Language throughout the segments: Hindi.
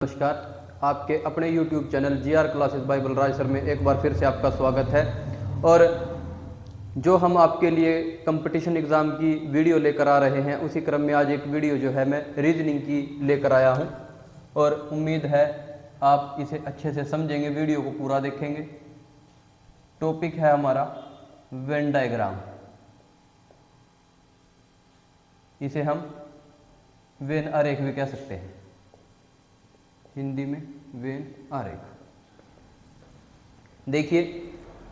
नमस्कार, आपके अपने YouTube चैनल GR क्लासेस बाइबल राय सर में एक बार फिर से आपका स्वागत है। और जो हम आपके लिए कंपटीशन एग्ज़ाम की वीडियो लेकर आ रहे हैं, उसी क्रम में आज एक वीडियो जो है मैं रीजनिंग की लेकर आया हूं और उम्मीद है आप इसे अच्छे से समझेंगे, वीडियो को पूरा देखेंगे। टॉपिक है हमारा वेन डायग्राम। इसे हम वेन आरेख भी कह सकते हैं, हिंदी में वेन आरेख। देखिए,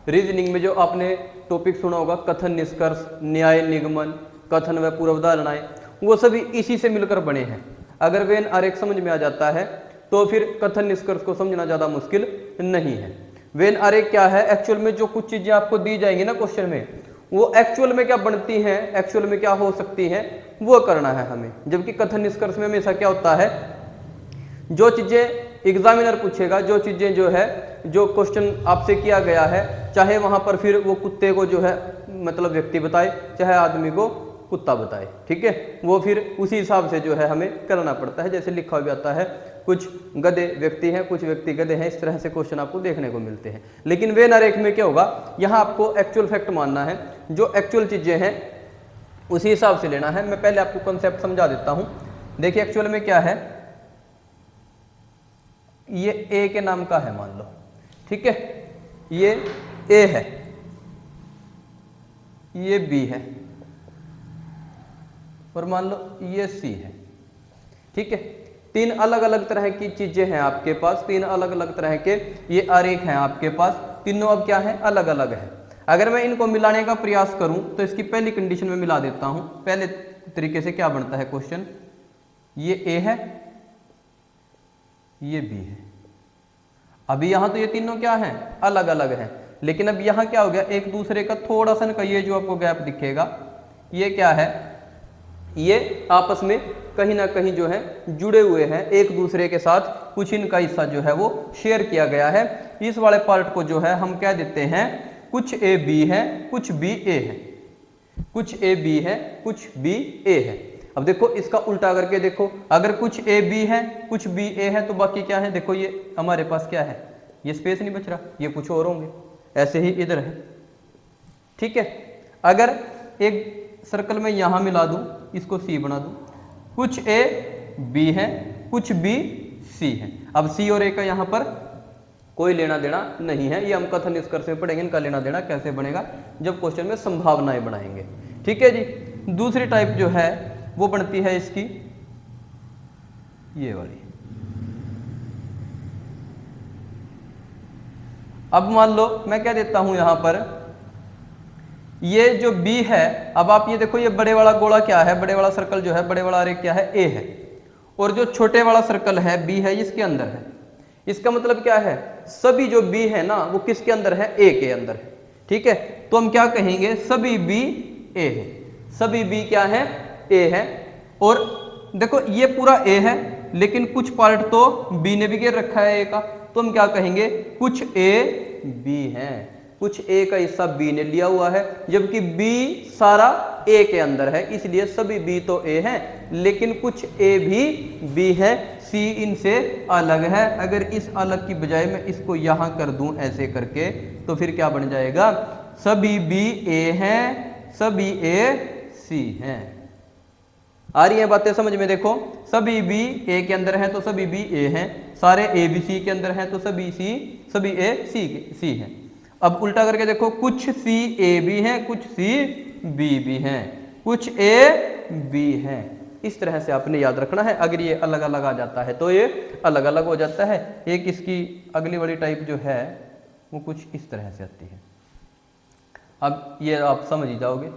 रीजनिंग में जो आपने टॉपिक सुना होगा, कथन, निष्कर्ष, न्याय, निगमन, कथन व पूर्वाधारणाएं, वो सभी इसी से मिलकर बने हैं। अगर वेन आरेख समझ में आ जाता है तो फिर कथन निष्कर्ष को समझना ज़्यादा मुश्किल नहीं है। वेन आरेख क्या है? एक्चुअल में जो कुछ चीज़ें आपको दी जाएंगी ना क्वेश्चन में, वो एक्चुअल में क्या बनती हैं, एक्चुअल में क्या हो सकती हैं, वो करना है हमें। जबकि कथन निष्कर्ष में हमेशा क्या होता है, जो चीज़ें एग्जामिनर पूछेगा, जो चीज़ें जो है, जो क्वेश्चन आपसे किया गया है, चाहे वहाँ पर फिर वो कुत्ते को जो है मतलब व्यक्ति बताए, चाहे आदमी को कुत्ता बताए, ठीक है, वो फिर उसी हिसाब से जो है हमें करना पड़ता है। जैसे लिखा भी आता है, कुछ गधे व्यक्ति हैं, कुछ व्यक्ति गधे हैं, इस तरह से क्वेश्चन आपको देखने को मिलते हैं। लेकिन वेन आरेख में क्या होगा, यहाँ आपको एक्चुअल फैक्ट मानना है, जो एक्चुअल चीज़ें हैं उसी हिसाब से लेना है। मैं पहले आपको कॉन्सेप्ट समझा देता हूँ। देखिए, एक्चुअल में क्या है, ये ए के नाम का है मान लो, ठीक है, ये ए है, ये बी है और मान लो ये सी है, ठीक है। तीन अलग अलग तरह की चीजें हैं आपके पास, तीन अलग अलग तरह के ये आरेख हैं आपके पास। तीनों अब क्या है, अलग अलग है। अगर मैं इनको मिलाने का प्रयास करूं तो इसकी पहली कंडीशन में मिला देता हूं। पहले तरीके से क्या बनता है क्वेश्चन, ये ए है, ये बी है। अभी यहां तो ये तीनों क्या हैं, अलग अलग हैं, लेकिन अब यहां क्या हो गया, एक दूसरे का थोड़ा सा का ये जो आपको गैप दिखेगा, ये क्या है, ये आपस में कहीं ना कहीं जो है जुड़े हुए हैं एक दूसरे के साथ। कुछ इनका हिस्सा जो है वो शेयर किया गया है। इस वाले पार्ट को जो है हम कह देते हैं, कुछ ए बी है, कुछ बी ए है, कुछ ए बी है, कुछ बी ए है। अब देखो, इसका उल्टा करके देखो, अगर कुछ ए बी है, कुछ बी ए है, तो बाकी क्या है, देखो ये हमारे पास क्या है, ये स्पेस नहीं बच रहा, ये कुछ और होंगे, ऐसे ही इधर है, ठीक है। अगर एक सर्कल में यहां मिला दूं, इसको सी बना दूं, कुछ ए बी है, कुछ बी सी है। अब सी और ए का यहां पर कोई लेना देना नहीं है, ये हम कथन निष्कर्ष में पढ़ेंगे। इनका लेना देना कैसे बनेगा, जब क्वेश्चन में संभावनाएं बनाएंगे, ठीक है जी। दूसरी टाइप जो है वो बनती है इसकी, ये वाली। अब मान लो मैं क्या देता हूं यहां पर, ये जो B है, अब आप ये देखो, ये बड़े वाला गोला क्या है, बड़े वाला सर्कल जो है, बड़े वाला आरेख क्या है, A है, और जो छोटे वाला सर्कल है B है, इसके अंदर है। इसका मतलब क्या है, सभी जो B है ना, वो किसके अंदर है, A के अंदर है, ठीक है। तो हम क्या कहेंगे, सभी B A है, सभी B क्या है, A है। और देखो, ये पूरा A है, लेकिन कुछ पार्ट तो B ने भी घेर रखा है A का, तो हम क्या कहेंगे, कुछ A B है, कुछ A का हिस्सा B ने लिया हुआ है, जबकि B सारा A के अंदर है, इसलिए सभी B तो A है, लेकिन कुछ A भी B है, C इनसे अलग है। अगर इस अलग की बजाय मैं इसको यहां कर दूं ऐसे करके, तो फिर क्या बन जाएगा, सभी B A हैं, सभी A C हैं। आ रही है बातें समझ में? देखो, सभी B A के अंदर हैं तो सभी B A हैं, सारे A भी C के अंदर हैं तो सभी A C हैं। अब उल्टा करके देखो, कुछ C A भी हैं, कुछ C B भी हैं, कुछ A B हैं। इस तरह से आपने याद रखना है। अगर ये अलग अलग आ जाता है तो ये अलग अलग हो जाता है। एक इसकी अगली वाली टाइप जो है वो कुछ इस तरह से आती है। अब ये आप समझ ही जाओगे,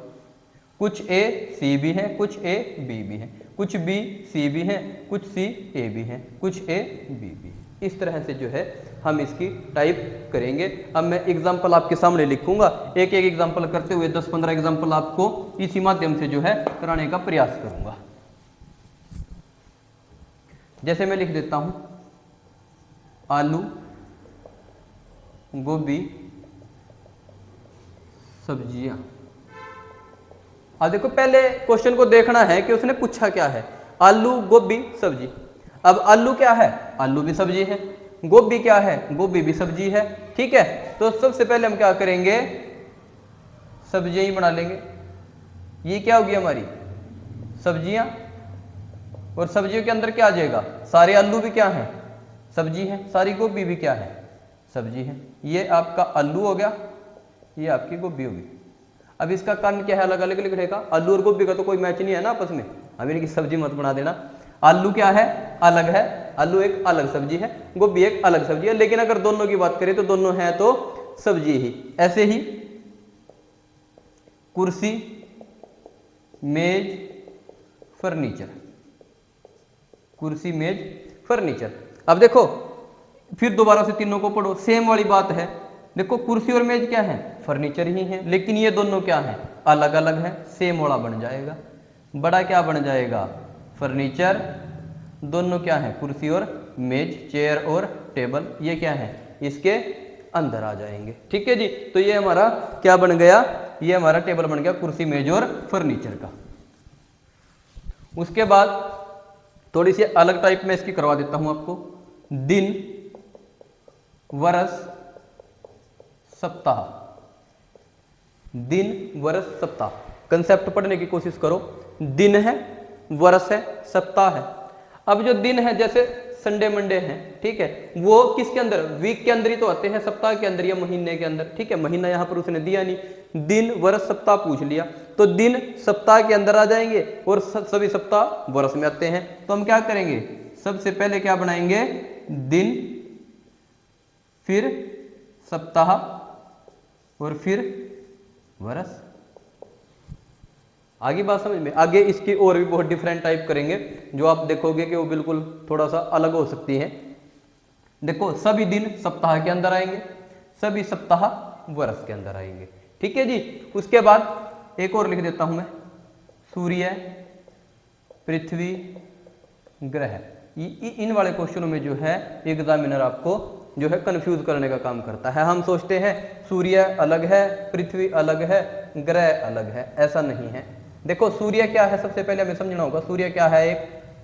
कुछ A C भी हैं, कुछ A B भी हैं, कुछ B C भी हैं, कुछ C A भी हैं, कुछ A B भी हैं। इस तरह से जो है हम इसकी टाइप करेंगे। अब मैं एग्जाम्पल आपके सामने लिखूंगा, एक एक एग्जाम्पल करते हुए 10-15 एग्जाम्पल आपको इसी माध्यम से जो है कराने का प्रयास करूंगा। जैसे मैं लिख देता हूं, आलू, गोभी, सब्जियां। अब देखो, पहले क्वेश्चन को देखना है कि उसने पूछा क्या है, आलू, गोभी, सब्जी। अब आलू क्या है, आलू भी सब्जी है, गोभी क्या है, गोभी भी सब्जी है, ठीक है। तो सबसे पहले हम क्या करेंगे, सब्जियां ही बना लेंगे। ये क्या होगी हमारी सब्जियां, और सब्जियों के अंदर क्या आ जाएगा, सारे आलू भी क्या है, सब्जी है, सारी गोभी भी क्या है, सब्जी है। ये आपका आलू हो गया, ये आपकी गोभी होगी। अब इसका कारण क्या है, अलग अलग लिखेगा, आलू और गोभी का तो कोई मैच नहीं है ना आपस में, अब इनकी सब्जी मत बना देना। आलू क्या है, अलग है, आलू एक अलग सब्जी है, गोभी एक अलग सब्जी है, लेकिन अगर दोनों की बात करें तो दोनों हैं तो सब्जी ही। ऐसे ही कुर्सी, मेज, फर्नीचर, कुर्सी, मेज, फर्नीचर। अब देखो फिर दोबारा से तीनों को पढ़ो, सेम वाली बात है। देखो कुर्सी और मेज क्या है, फर्नीचर ही है, लेकिन ये दोनों क्या है, अलग अलग है। सेम वाला बन जाएगा, बड़ा क्या बन जाएगा, फर्नीचर, दोनों क्या है, कुर्सी और मेज, चेयर और टेबल, ये क्या है, इसके अंदर आ जाएंगे, ठीक है जी। तो ये हमारा क्या बन गया, ये हमारा टेबल बन गया कुर्सी, मेज और फर्नीचर का। उसके बाद थोड़ी सी अलग टाइप में इसकी करवा देता हूं आपको, दिन, वर्ष, सप्ताह। दिन, वर्ष, सप्ताह, कंसेप्ट पढ़ने की कोशिश करो। दिन है, वर्ष है, सप्ताह है। अब जो दिन है जैसे संडे मंडे हैं, ठीक है, वो किसके अंदर, वीक के अंदर ही तो आते हैं, सप्ताह के अंदर या महीने के अंदर, ठीक है। महीना यहां पर उसने दिया नहीं, दिन, वर्ष, सप्ताह पूछ लिया, तो दिन सप्ताह के अंदर आ जाएंगे और सभी सप्ताह वर्ष में आते हैं। तो हम क्या करेंगे, सबसे पहले क्या बनाएंगे, दिन, फिर सप्ताह और फिर वर्ष। आगे बात समझ में, आगे इसकी और भी बहुत डिफरेंट टाइप करेंगे जो आप देखोगे कि वो बिल्कुल थोड़ा सा अलग हो सकती है। देखो सभी दिन सप्ताह के अंदर आएंगे, सभी सप्ताह वर्ष के अंदर आएंगे, ठीक है जी। उसके बाद एक और लिख देता हूं मैं, सूर्य, पृथ्वी, ग्रह। इन वाले क्वेश्चनों में जो है एग्जामिनर आपको जो है कंफ्यूज करने का काम करता है। हम सोचते हैं सूर्य अलग है, पृथ्वी अलग है, ग्रह अलग है, ऐसा नहीं है। देखो सूर्य क्या है, सबसे पहले हमें समझना होगा, सूर्य क्या है, एक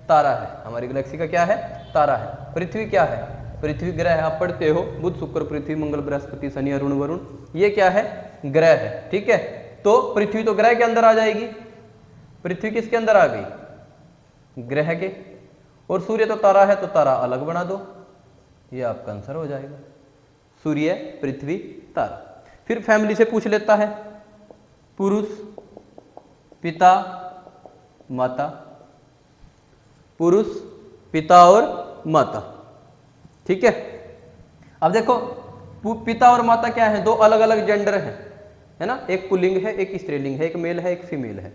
तारा है, हमारी गैलेक्सी का क्या है, तारा है। पृथ्वी क्या है, पृथ्वी ग्रह, आप पढ़ते हो बुध, शुक्र, पृथ्वी, मंगल, बृहस्पति, शनि, अरुण, वरुण, ये क्या है, ग्रह है, ठीक है। तो पृथ्वी तो ग्रह के अंदर आ जाएगी, पृथ्वी किसके अंदर आ गई, ग्रह के, और सूर्य तो तारा है, तो तारा अलग बना दो, ये आपका आंसर हो जाएगा, सूर्य, पृथ्वी, तारा। फिर फैमिली से पूछ लेता है, पुरुष, पिता, माता, पुरुष, पिता और माता, ठीक है। अब देखो पिता और माता क्या है, दो अलग अलग जेंडर हैं, है ना, एक पुल्लिंग है, एक स्त्रीलिंग है, एक मेल है, एक फीमेल है।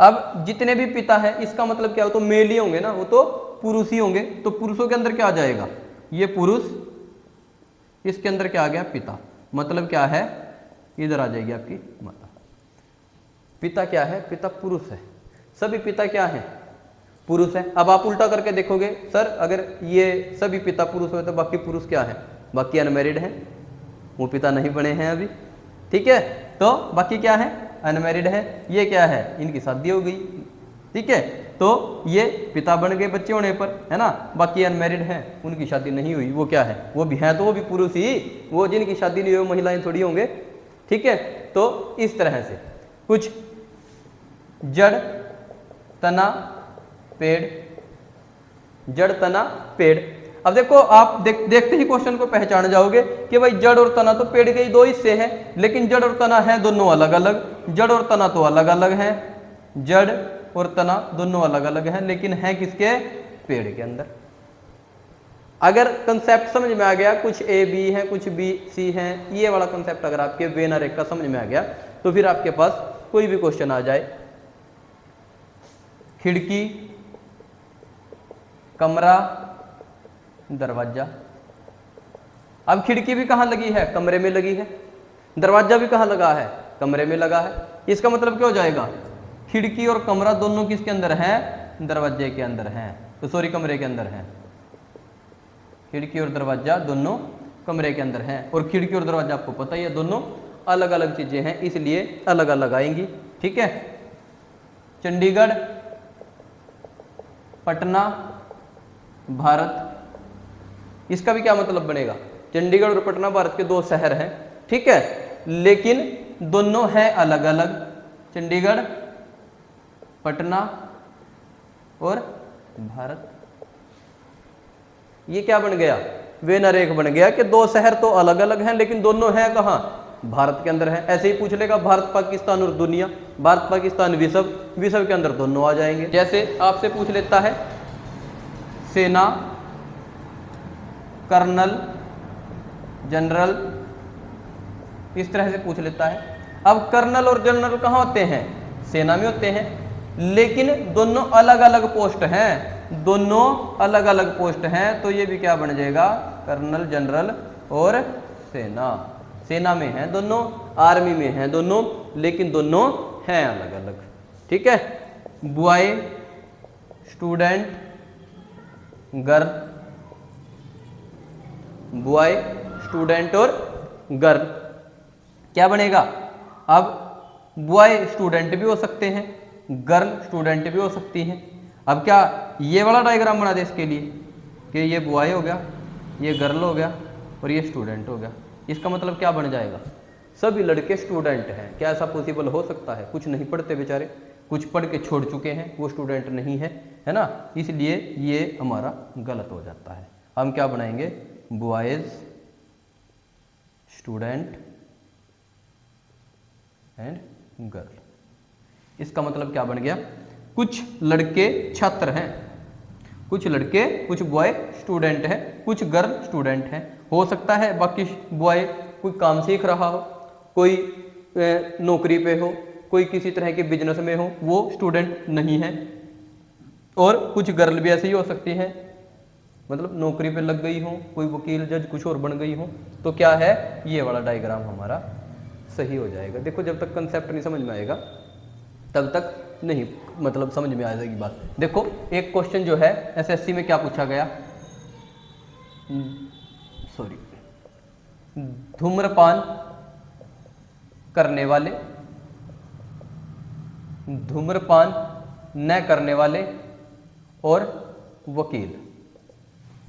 अब जितने भी पिता है इसका मतलब क्या हो, तो मेल ही होंगे ना, वो तो पुरुष ही होंगे। तो पुरुषों के अंदर क्या आ जाएगा, ये पुरुष, इसके अंदर क्या आ गया, पिता, मतलब क्या है, इधर आ जाएगी आपकी माता। पिता क्या है, पिता पुरुष है, सभी पिता क्या है, पुरुष है। अब आप उल्टा करके देखोगे, सर अगर ये सभी पिता पुरुष हो तो बाकी पुरुष क्या है, बाकी अनमैरिड हैं, वो पिता नहीं बने हैं अभी, ठीक है। तो बाकी क्या है, अनमैरिड है, ये क्या है, इनकी शादी हो गई, ठीक है। तो ये पिता बन गए बच्चे होने पर, है ना। बाकी अनमैरिड हैं, उनकी शादी नहीं हुई, वो क्या है, वो भी हैं, तो वो भी पुरुष ही, वो जिनकी शादी नहीं हुई महिलाएं थोड़ी होंगे, ठीक है। तो इस तरह से कुछ जड़, तना, पेड़, जड़, तना, पेड़। अब देखो आप देखते ही क्वेश्चन को पहचान जाओगे कि भाई जड़ और तना तो पेड़ के ही दो हिस्से हैं, लेकिन जड़ और तना है दोनों अलग अलग। जड़ और तना तो अलग अलग हैं, जड़ और तना दोनों अलग अलग हैं, लेकिन है किसके, पेड़ के अंदर। अगर कंसेप्ट समझ में आ गया, कुछ ए बी है, कुछ बी सी है, ये वाला कंसेप्ट अगर आपके वेन और रेखा समझ में आ गया, तो फिर आपके पास कोई भी क्वेश्चन आ जाए, खिड़की, कमरा, दरवाजा। अब खिड़की भी कहां लगी है, कमरे में लगी है, दरवाजा भी कहां लगा है, कमरे में लगा है। इसका मतलब क्या हो जाएगा, खिड़की और कमरा दोनों किसके अंदर हैं, दरवाजे के अंदर हैं, तो सॉरी कमरे के अंदर हैं। खिड़की और दरवाजा दोनों कमरे के अंदर हैं, और खिड़की और दरवाजा आपको पता ही है दोनों अलग अलग चीजें हैं, इसलिए अलग अलग आएंगी, ठीक है। चंडीगढ़, पटना, भारत। इसका भी क्या मतलब बनेगा, चंडीगढ़ और पटना भारत के दो शहर हैं, ठीक है, लेकिन दोनों हैं अलग अलग, चंडीगढ़ पटना और भारत। ये क्या बन गया, वेनरेख बन गया कि दो शहर तो अलग अलग हैं लेकिन दोनों हैं कहाँ, भारत के अंदर है। ऐसे ही पूछ लेगा भारत पाकिस्तान और दुनिया, भारत पाकिस्तान विश्व, विश्व के अंदर दोनों आ जाएंगे। जैसे आपसे पूछ लेता है सेना, कर्नल, जनरल, इस तरह से पूछ लेता है। अब कर्नल और जनरल कहाँ होते हैं, सेना में होते हैं, लेकिन दोनों अलग अलग पोस्ट हैं, दोनों अलग अलग पोस्ट हैं, तो ये भी क्या बन जाएगा, कर्नल, जनरल और सेना। सेना में हैं दोनों, आर्मी में हैं दोनों, लेकिन दोनों हैं अलग अलग, ठीक है। Boy, student, girl, boy, student और गर्ल, क्या बनेगा, अब बॉय स्टूडेंट भी हो सकते हैं, गर्ल स्टूडेंट भी हो सकती हैं। अब क्या ये वाला डायग्राम बना दे इसके लिए कि ये बॉय हो गया, ये गर्ल हो गया और ये स्टूडेंट हो गया। इसका मतलब क्या बन जाएगा, सभी लड़के स्टूडेंट हैं। क्या ऐसा पॉसिबल हो सकता है, कुछ नहीं पढ़ते बेचारे, कुछ पढ़ के छोड़ चुके हैं, वो स्टूडेंट नहीं है, है ना, इसलिए ये हमारा गलत हो जाता है। हम क्या बनाएंगे, बॉयज, स्टूडेंट एंड गर्ल। इसका मतलब क्या बन गया, कुछ लड़के छात्र हैं, कुछ लड़के, कुछ बॉय स्टूडेंट हैं, कुछ गर्ल स्टूडेंट हैं। हो सकता है बाकी बॉय कोई काम सीख रहा हो, कोई नौकरी पे हो, कोई किसी तरह के बिजनेस में हो, वो स्टूडेंट नहीं है। और कुछ गर्ल भी ऐसे ही हो सकती है, मतलब नौकरी पे लग गई हो, कोई वकील, जज, कुछ और बन गई हो। तो क्या है, ये वाला डायग्राम हमारा सही हो जाएगा। देखो जब तक कंसेप्ट नहीं समझ में आएगा तब तक नहीं मतलब समझ में आ जाएगी बात। देखो एक क्वेश्चन जो है एसएससी में क्या पूछा गया, सॉरी, धूम्रपान करने वाले, धूम्रपान न करने वाले और वकील,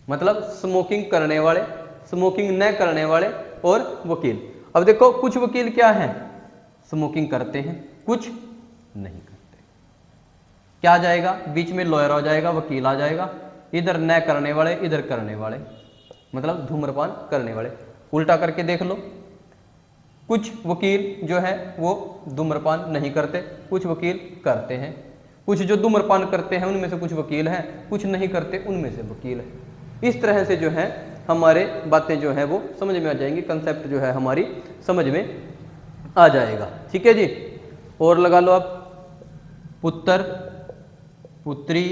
मतलब स्मोकिंग करने वाले, स्मोकिंग न करने वाले और वकील। अब देखो कुछ वकील क्या हैं, स्मोकिंग करते हैं, कुछ नहीं करते। क्या आ जाएगा, बीच में लॉयर हो जाएगा, वकील आ जाएगा, इधर न करने वाले, इधर करने वाले, मतलब धूम्रपान करने वाले। उल्टा करके देख लो, कुछ वकील जो है वो धूम्रपान नहीं करते, कुछ वकील करते हैं। कुछ जो धूम्रपान करते हैं उनमें से कुछ वकील हैं, कुछ नहीं करते उनमें से वकील है। इस तरह से जो है हमारे बातें जो है वो समझ में आ जाएंगी, कंसेप्ट जो है हमारी समझ में आ जाएगा, ठीक है जी। और लगा लो आप, पुत्र, पुत्री,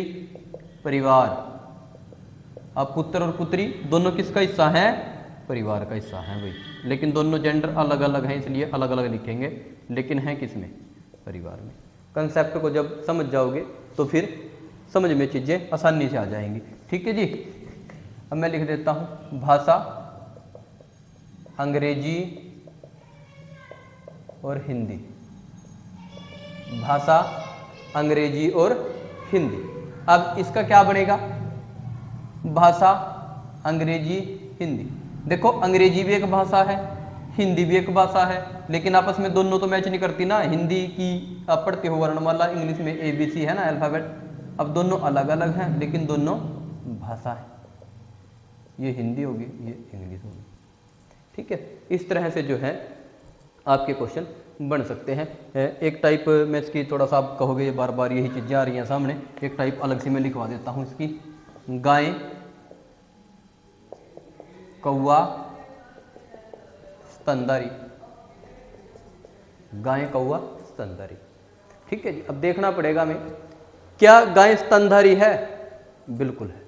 परिवार। अब पुत्र और पुत्री दोनों किसका हिस्सा है, परिवार का हिस्सा है भाई, लेकिन दोनों जेंडर अलग अलग हैं इसलिए अलग अलग लिखेंगे, लेकिन हैं किसमें, परिवार में। कंसेप्ट को जब समझ जाओगे तो फिर समझ में चीज़ें आसानी से आ जाएंगी, ठीक है जी। अब मैं लिख देता हूँ, भाषा, अंग्रेजी और हिंदी, भाषा, अंग्रेजी और हिंदी। अब इसका क्या बनेगा, भाषा, अंग्रेजी, हिंदी। देखो अंग्रेजी भी एक भाषा है, हिंदी भी एक भाषा है, लेकिन आपस में दोनों तो मैच नहीं करती ना। हिंदी की आप पढ़ते हो वर्णमाला, इंग्लिश में ABC है ना अल्फाबेट। अब दोनों अलग अलग हैं लेकिन दोनों भाषा है, ये हिंदी होगी, ये इंग्लिश होगी, ठीक है। इस तरह से जो है आपके क्वेश्चन बन सकते हैं। एक टाइप मैं इसकी थोड़ा सा आप कहोगे बार बार यही चीज़ें आ रही हैं सामने, एक टाइप अलग से मैं लिखवा देता हूँ इसकी, गाय, कौवा, स्तनधारी, गाय, कौवा, स्तनधारी, ठीक है जी। अब देखना पड़ेगा हमें, क्या गाय स्तनधारी है, बिल्कुल है।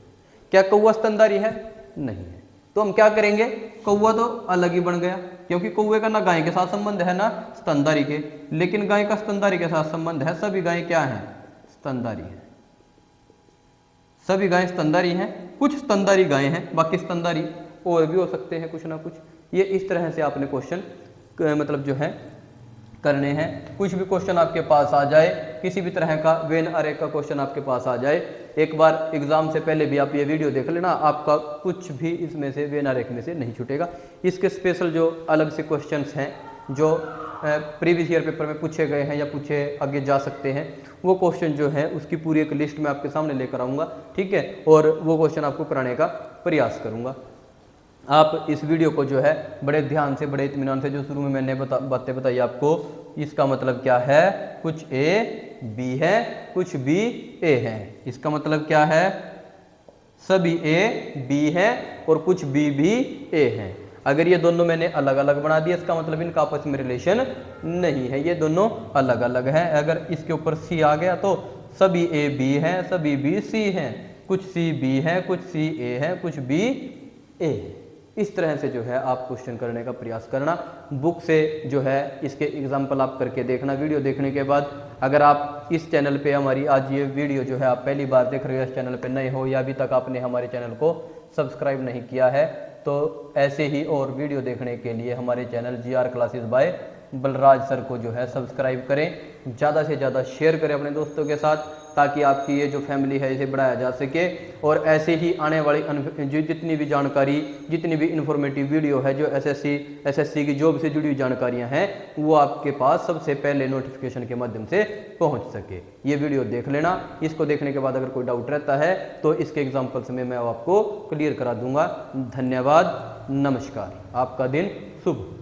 क्या कौवा स्तनधारी है, नहीं है। तो हम क्या करेंगे, कौवा तो अलग ही बन गया, क्योंकि कौवे का ना गाय के साथ संबंध है ना स्तनधारी के, लेकिन गाय का स्तनधारी के साथ संबंध है। सभी गाय क्या हैं, स्तनधारी है, सभी गाय स्तनधारी हैं। कुछ स्तनधारी गाय हैं, बाकी स्तनधारी और भी हो सकते हैं कुछ ना कुछ। ये इस तरह से आपने क्वेश्चन मतलब जो है करने हैं। कुछ भी क्वेश्चन आपके पास आ जाए, किसी भी तरह का वेन अरे का क्वेश्चन आपके पास आ जाए, एक बार एग्जाम से पहले भी आप ये वीडियो देख लेना, आपका कुछ भी इसमें से वेन अरे में से नहीं छूटेगा। इसके स्पेशल जो अलग से क्वेश्चंस हैं जो प्रीवियस ईयर पेपर में पूछे गए हैं या पूछे आगे जा सकते हैं, वो क्वेश्चन जो है उसकी पूरी एक लिस्ट मैं आपके सामने लेकर आऊँगा, ठीक है, और वो क्वेश्चन आपको कराने का प्रयास करूँगा। आप इस वीडियो को जो है बड़े ध्यान से, बड़े इत्मीनान से, जो शुरू में मैंने बातें बताई आपको, इसका मतलब क्या है, कुछ ए बी है, कुछ बी ए है। इसका मतलब क्या है, सभी ए बी है और कुछ बी भी ए है। अगर ये दोनों मैंने अलग अलग बना दिया, इसका मतलब इनका आपस में रिलेशन नहीं है, ये दोनों अलग अलग हैं। अगर इसके ऊपर सी आ गया तो सभी ए बी हैं, सभी बी सी हैं, कुछ सी बी है, कुछ सी ए है, कुछ बी ए। इस तरह से जो है आप क्वेश्चन करने का प्रयास करना। बुक से जो है इसके एग्जाम्पल आप करके देखना। वीडियो देखने के बाद अगर आप इस चैनल पे हमारी आज ये वीडियो जो है आप पहली बार देख रहे हो, इस चैनल पे नए हो या अभी तक आपने हमारे चैनल को सब्सक्राइब नहीं किया है, तो ऐसे ही और वीडियो देखने के लिए हमारे channel GR classes bye Balraj sir को जो है सब्सक्राइब करें, ज़्यादा से ज़्यादा शेयर करें अपने दोस्तों के साथ, ताकि आपकी ये जो फैमिली है इसे बढ़ाया जा सके। और ऐसे ही आने वाली जो जितनी भी जानकारी, जितनी भी इन्फॉर्मेटिव वीडियो है, जो SSC की जॉब से जुड़ी हुई जानकारियां हैं, वो आपके पास सबसे पहले नोटिफिकेशन के माध्यम से पहुंच सके। ये वीडियो देख लेना। इसको देखने के बाद अगर कोई डाउट रहता है तो इसके एग्जाम्पल्स में मैं आपको क्लियर करा दूंगा। धन्यवाद, नमस्कार, आपका दिन शुभ।